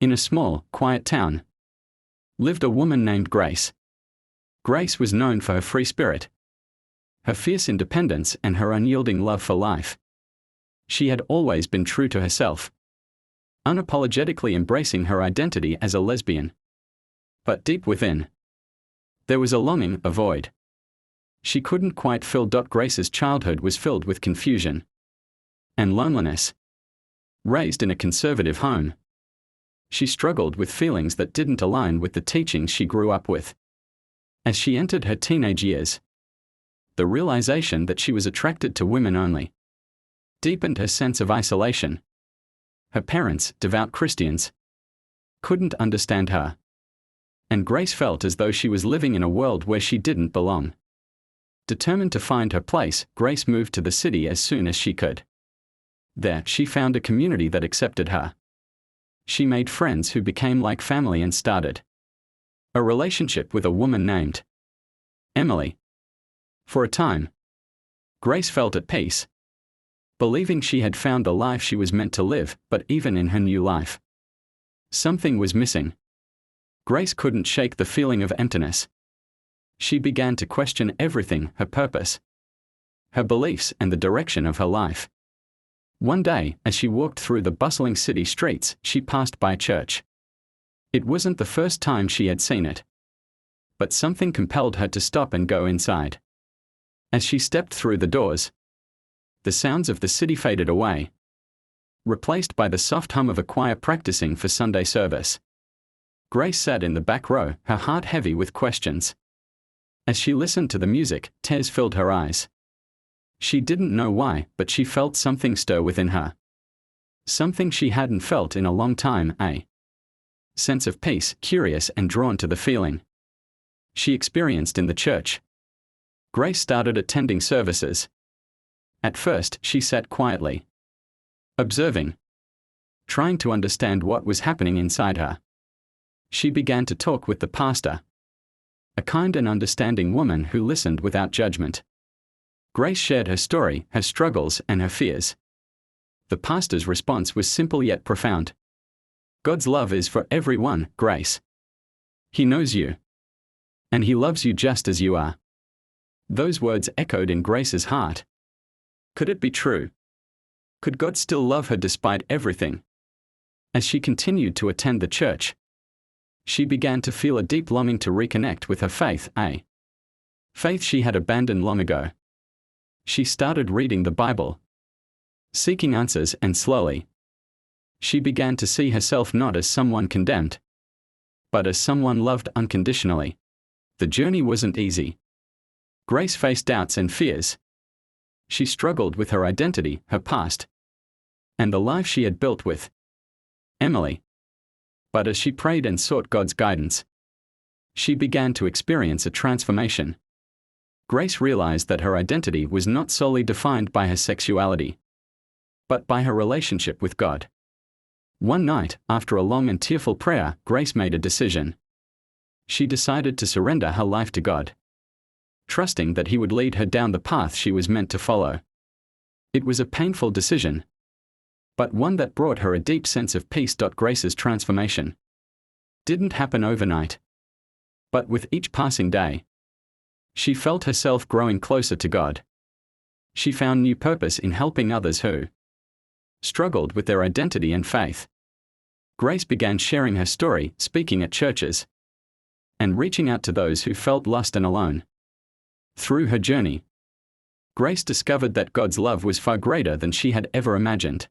In a small, quiet town lived a woman named Grace. Grace was known for her free spirit, her fierce independence, and her unyielding love for life. She had always been true to herself, unapologetically embracing her identity as a lesbian. But deep within, there was a longing, a void. She couldn't quite fill. Grace's childhood was filled with confusion and loneliness. Raised in a conservative home, she struggled with feelings that didn't align with the teachings she grew up with. As she entered her teenage years, the realization that she was attracted to women only deepened her sense of isolation. Her parents, devout Christians, couldn't understand her, and Grace felt as though she was living in a world where she didn't belong. Determined to find her place, Grace moved to the city as soon as she could. There, she found a community that accepted her. She made friends who became like family and started a relationship with a woman named Emily. For a time, Grace felt at peace, believing she had found the life she was meant to live. But even in her new life, something was missing. Grace couldn't shake the feeling of emptiness. She began to question everything: her purpose, her beliefs, and the direction of her life. One day, as she walked through the bustling city streets, she passed by a church. It wasn't the first time she had seen it, but something compelled her to stop and go inside. As she stepped through the doors, the sounds of the city faded away, replaced by the soft hum of a choir practicing for Sunday service. Grace sat in the back row, her heart heavy with questions. As she listened to the music, tears filled her eyes. She didn't know why, but she felt something stir within her. Something she hadn't felt in a long time, a sense of peace, curious and drawn to the feeling she experienced in the church. Grace started attending services. At first, she sat quietly, observing, trying to understand what was happening inside her. She began to talk with the pastor, a kind and understanding woman who listened without judgment. Grace shared her story, her struggles, and her fears. The pastor's response was simple yet profound. God's love is for everyone, Grace. He knows you, and He loves you just as you are. Those words echoed in Grace's heart. Could it be true? Could God still love her despite everything? As she continued to attend the church, she began to feel a deep longing to reconnect with her faith, a faith she had abandoned long ago. She started reading the Bible, seeking answers, and slowly, she began to see herself not as someone condemned, but as someone loved unconditionally. The journey wasn't easy. Grace faced doubts and fears. She struggled with her identity, her past, and the life she had built with Emily. But as she prayed and sought God's guidance, she began to experience a transformation. Grace realized that her identity was not solely defined by her sexuality, but by her relationship with God. One night, after a long and tearful prayer, Grace made a decision. She decided to surrender her life to God, trusting that He would lead her down the path she was meant to follow. It was a painful decision, but one that brought her a deep sense of peace. Grace's transformation didn't happen overnight, but with each passing day, she felt herself growing closer to God. She found new purpose in helping others who struggled with their identity and faith. Grace began sharing her story, speaking at churches, and reaching out to those who felt lost and alone. Through her journey, Grace discovered that God's love was far greater than she had ever imagined.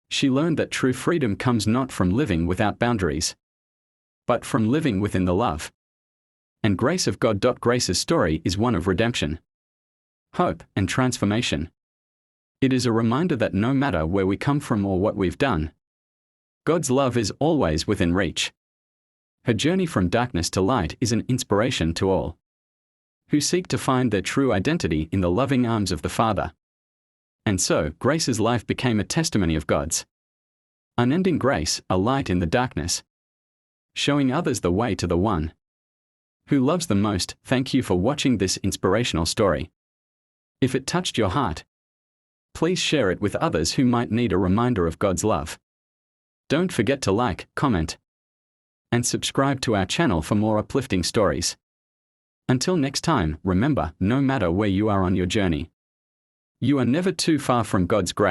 She learned that true freedom comes not from living without boundaries, but from living within the love and grace of God. Grace's story is one of redemption, hope, and transformation. It is a reminder that no matter where we come from or what we've done, God's love is always within reach. Her journey from darkness to light is an inspiration to all who seek to find their true identity in the loving arms of the Father. And so, Grace's life became a testimony of God's unending grace, a light in the darkness, showing others the way to the one who loves them most. Thank you for watching this inspirational story. If it touched your heart, please share it with others who might need a reminder of God's love. Don't forget to like, comment, and subscribe to our channel for more uplifting stories. Until next time, remember, no matter where you are on your journey, you are never too far from God's grace.